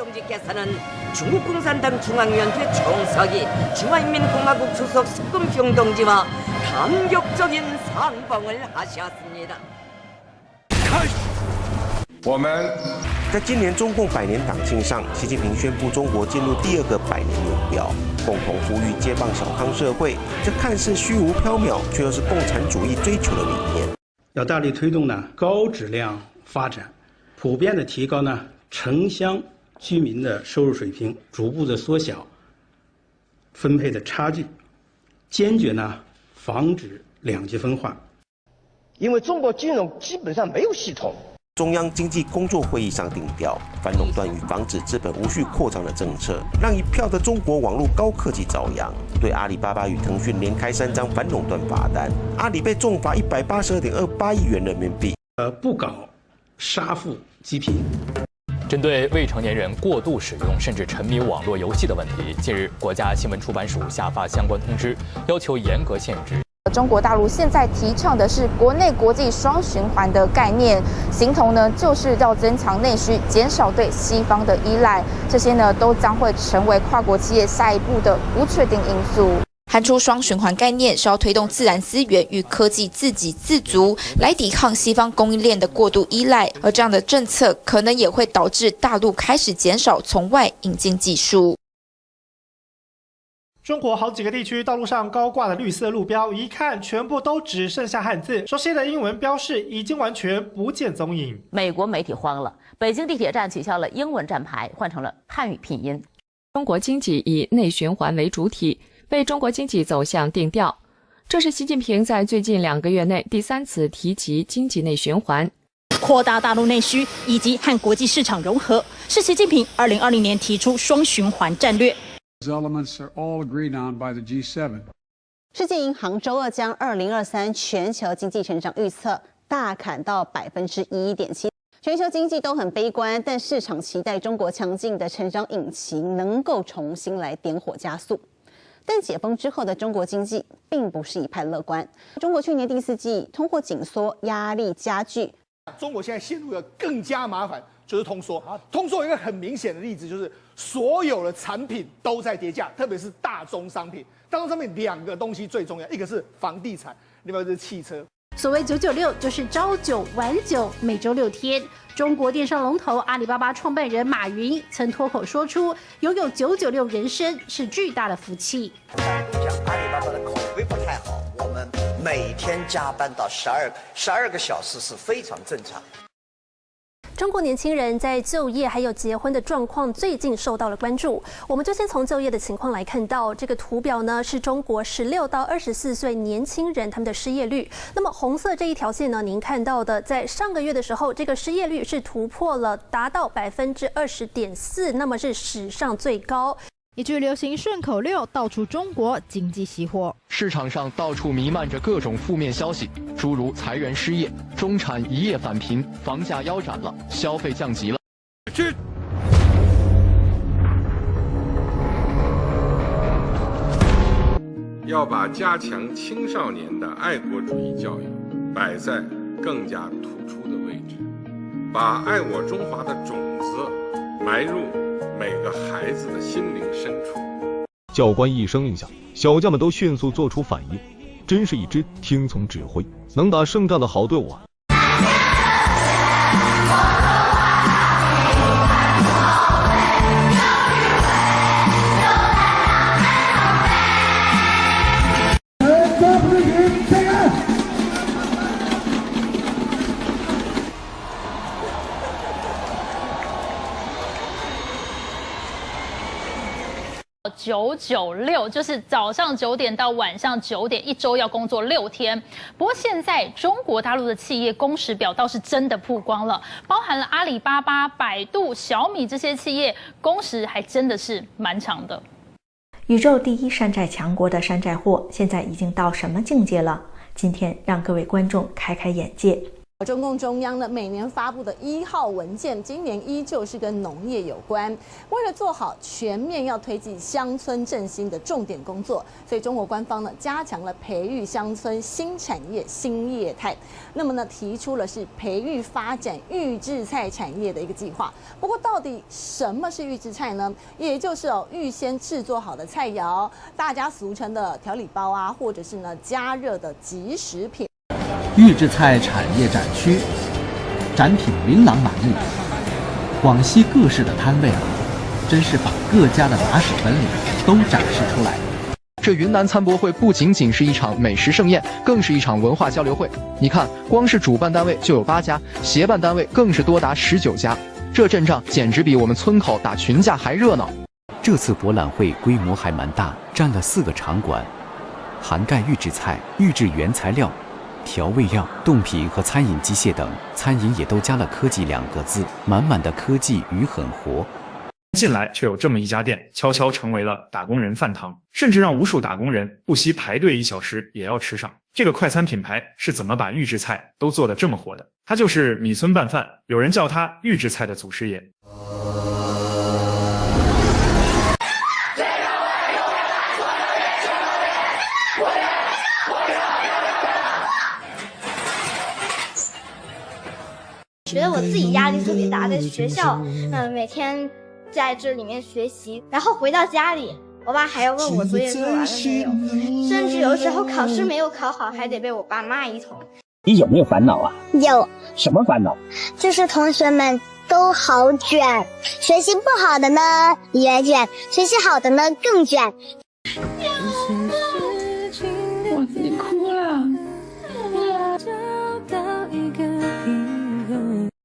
동지께서는 중국공산당 중앙위원회 총서기 중화인민공화국 주석 석금평 동지와 감격적인 상봉을 하셨습니다. 我们在今年中共100年党庆上，习近平宣布中国进入第2个100年目标，共同呼吁接棒小康社会。这看似虚无缥缈，却又是共产主义追求的理念。要大力推动高质量发展，普遍的提高城乡居民的收入水平，逐步的缩小分配的差距，坚决防止两极分化。因为中国金融基本上没有系统。中央经济工作会议上定调，反垄断与防止资本无序扩张的政策，让一票的中国网络高科技遭殃。对阿里巴巴与腾讯连开3张反垄断罚单，阿里被重罚182.28亿元人民币。不搞杀富济贫。针对未成年人过度使用甚至沉迷网络游戏的问题，近日国家新闻出版署下发相关通知，要求严格限制。中国大陆现在提倡的是国内国际双循环的概念，形同就是要增强内需，减少对西方的依赖，这些都将会成为跨国企业下一步的不确定因素。喊出双循环概念是要推动自然资源与科技自给自足，来抵抗西方供应链的过度依赖，而这样的政策可能也会导致大陆开始减少从外引进技术。中国好几个地区道路上高挂的绿色路标，一看全部都只剩下汉字，熟悉的英文标示已经完全不见踪影。美国媒体慌了，北京地铁站取消了英文站牌，换成了汉语拼音。中国经济以内循环为主体，为中国经济走向定调。这是习近平在最近2个月内第3次提及经济内循环。扩大大陆内需以及和国际市场融合，是习近平2020年提出双循环战略。世界银行周二将2023全球经济成长预测大砍到1.7%。全球经济都很悲观，但市场期待中国强劲的成长引擎能够重新来点火加速。但解封之后的中国经济并不是一派乐观。中国去年第4季通货紧缩，压力加剧。中国现在陷入了更加麻烦，就是通缩。通缩有一个很明显的例子，就是所有的产品都在跌价，特别是大宗商品。大宗商品2个东西最重要，一个是房地产，另外就是汽车。所谓996就是朝9晚9，每周6天。中国电商龙头阿里巴巴创办人马云曾脱口说出，拥有996人生是巨大的福气。大家都讲阿里巴巴的口碑不太好，我们每天加班到12个小时是非常正常。中国年轻人在就业还有结婚的状况最近受到了关注。我们就先从就业的情况来看到，这个图表呢是中国16到24岁年轻人他们的失业率。那么红色这一条线呢，您看到的，在上个月的时候，这个失业率是突破了达到20.4%，那么是史上最高。一句流行顺口溜道出中国经济熄火，市场上到处弥漫着各种负面消息，诸如裁员失业、中产一夜返贫、房价腰斩了、消费降级了。要把加强青少年的爱国主义教育摆在更加突出的位置，把爱我中华的种子埋入每个孩子的心灵深处。教官一声令下，小将们都迅速做出反应，真是一支听从指挥、能打胜仗的好队伍啊！996就是早上9点到晚上9点，一周要工作6天。不过现在中国大陆的企业工时表倒是真的曝光了，包含了阿里巴巴、百度、小米这些企业，工时还真的是蛮长的。宇宙第一山寨强国的山寨货，现在已经到什么境界了？今天让各位观众开开眼界。中共中央呢每年发布的1号文件，今年依旧是跟农业有关。为了做好全面要推进乡村振兴的重点工作，所以中国官方呢加强了培育乡村新产业新业态。那么呢提出了是培育发展预制菜产业的一个计划。不过到底什么是预制菜呢？也就是预先制作好的菜肴，大家俗称的调理包啊，或者是呢加热的即食品。预制菜产业展区，展品琳琅满目，广西各市的摊位啊，真是把各家的拿手本领都展示出来。这云南餐博会不仅仅是一场美食盛宴，更是一场文化交流会。你看，光是主办单位就有8家，协办单位更是多达19家，这阵仗简直比我们村口打群架还热闹。这次博览会规模还蛮大，占了4个场馆，涵盖预制菜、预制原材料、调味料、冻品和餐饮机械等，餐饮也都加了科技2个字，满满的科技与狠活。近来却有这么一家店，悄悄成为了打工人饭堂，甚至让无数打工人不惜排队1小时也要吃上。这个快餐品牌是怎么把预制菜都做得这么火的？它就是米村拌饭，有人叫它预制菜的祖师爷。觉得我自己压力特别大，在学校，每天在这里面学习，然后回到家里，我爸还要问我作业做完了没有，甚至有时候考试没有考好，还得被我爸骂一通。你有没有烦恼啊？有。什么烦恼？就是同学们都好卷，学习不好的呢也卷，学习好的呢更卷。我自己哭了。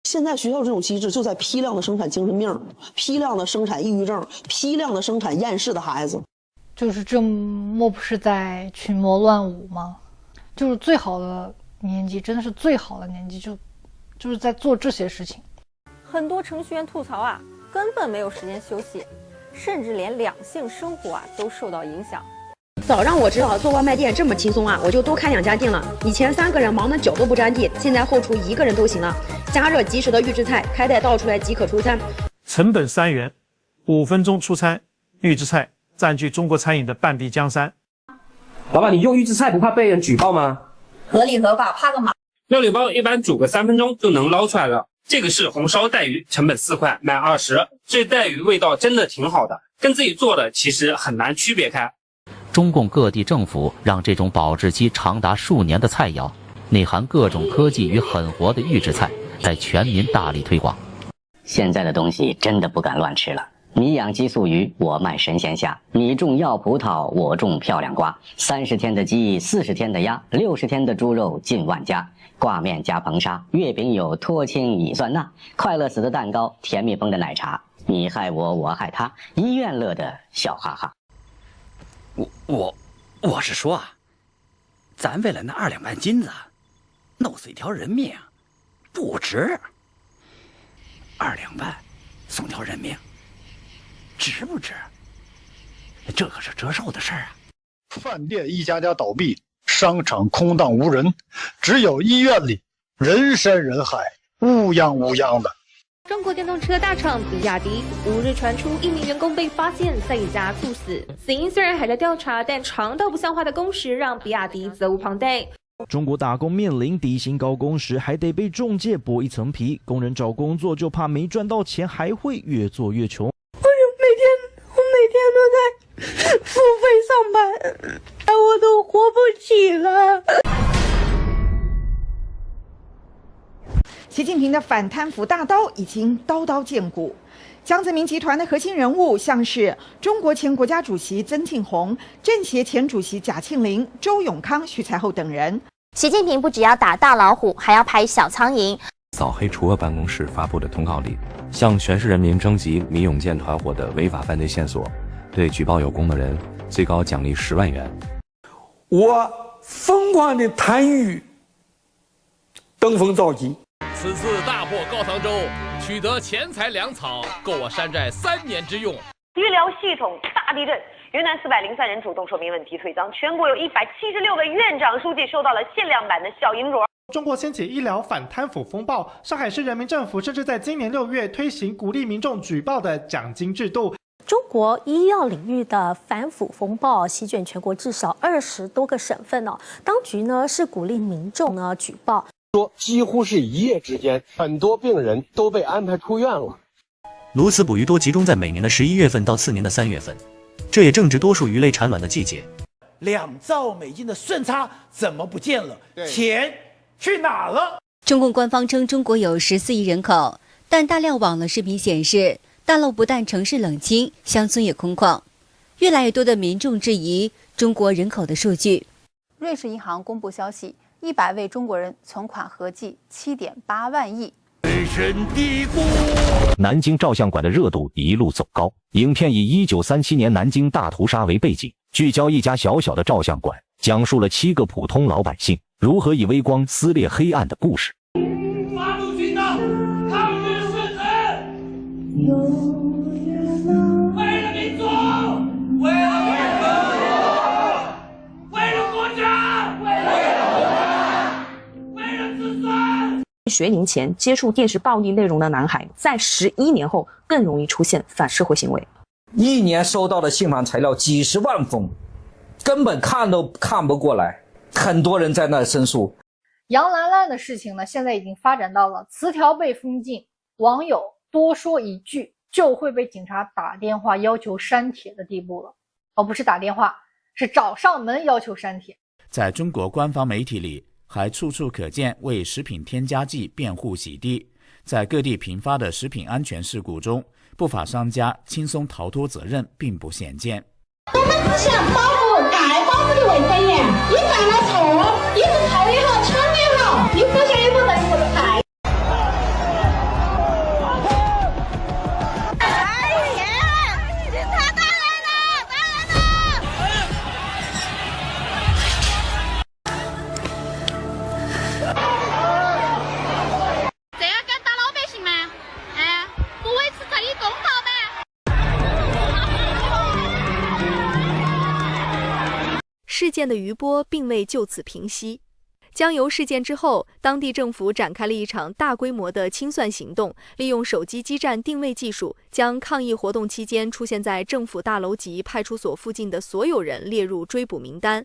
现在学校这种机制就在批量的生产精神病，批量的生产抑郁症，批量的生产厌世的孩子。就是这莫不是在群魔乱舞吗？就是最好的年级，真的是最好的年级，就是在做这些事情。很多程序员吐槽啊，根本没有时间休息，甚至连两性生活啊都受到影响。早让我知道做外卖店这么轻松啊，我就多开2家店了。以前3个人忙得脚都不沾地，现在后厨1个人都行了。加热即食的预制菜，开袋倒出来即可出餐。成本3元，5分钟出餐，预制菜占据中国餐饮的半壁江山。老板，你用预制菜不怕被人举报吗？合理合法，怕个马。料理包一般煮个3分钟就能捞出来了。这个是红烧带鱼，成本4块，卖20。这带鱼味道真的挺好的，跟自己做的其实很难区别开。中共各地政府让这种保质期长达数年的菜肴，内含各种科技与狠活的预制菜，在全民大力推广。现在的东西真的不敢乱吃了。你养激素鱼，我卖神仙虾；你种药葡萄，我种漂亮瓜。30天的鸡，40天的鸭，60天的猪肉近万家。挂面加硼砂，月饼有脱氢乙酸钠，快乐死的蛋糕，甜蜜风的奶茶。你害我，我害他，医院乐的笑哈哈。我是说啊，咱为了那2两半金子，弄死一条人命，不值。2两半送条人命，值不值？这可是折寿的事儿啊！饭店一家家倒闭，商场空荡无人，只有医院里人山人海，乌泱乌泱的。中国电动车大厂比亚迪5日传出1名员工被发现在家猝死，死因虽然还在调查，但长到不像话的工时让比亚迪责无旁贷。中国打工面临底薪高工时，还得被中介剥一层皮，工人找工作就怕没赚到钱，还会越做越穷。我每天都在付费上班，我都活不起了。习近平的反贪腐大刀已经刀刀见骨，江泽民集团的核心人物像是中国前国家主席曾庆红、政协前主席贾庆林、周永康、徐才厚等人。习近平不只要打大老虎，还要拍小苍蝇。扫黑除恶办公室发布的通告里，向全市人民征集米永健团伙的违法犯罪线索，对举报有功的人最高奖励10万元。我疯狂的贪欲，登峰造极。此次大获高唐州，取得钱财粮草，够我山寨3年之用。医疗系统大地震，云南403人主动说明问题，退赃。全国有176位院长书记收到了限量版的小银镯。中国掀起医疗反贪腐风暴，上海市人民政府甚至在今年6月推行鼓励民众举报的奖金制度。中国医药领域的反腐风暴席卷全国至少20多个省份哦，当局呢是鼓励民众呢举报，说几乎是一夜之间，很多病人都被安排出院了。鸬鹚捕鱼多集中在每年的11月份到次年的3月份，这也正值多数鱼类产卵的季节。2兆美金的顺差怎么不见了？钱去哪了？中共官方称中国有14亿人口，但大量网络视频显示，大陆不但城市冷清，乡村也空旷。越来越多的民众质疑中国人口的数据。瑞士银行公布消息，100位中国人存款合计7.8万亿。根深蒂固。南京照相馆的热度一路走高，影片以1937年南京大屠杀为背景，聚焦一家小小的照相馆，讲述了7个普通老百姓如何以微光撕裂黑暗的故事。八路军的抗日圣人，为了民族，为了民族，为了国家，为了子孙。学龄前接触电视暴力内容的男孩，在11年后更容易出现反社会行为。1年收到的信访材料几10万封，根本看都看不过来，很多人在那申诉。杨兰兰的事情呢，现在已经发展到了词条被封禁，网友多说一句就会被警察打电话要求删帖的地步了。哦，不是打电话，是找上门要求删帖。在中国官方媒体里，还处处可见为食品添加剂辩护洗地。在各地频发的食品安全事故中，不法商家轻松逃脱责任并不鲜见。我们只想保护该保护的卫生员，你犯了错，你是错也好，抢也好，你不想也不能不裁。事件的余波并未就此平息。江油事件之后，当地政府展开了一场大规模的清算行动，利用手机基站定位技术，将抗议活动期间出现在政府大楼及派出所附近的所有人列入追捕名单。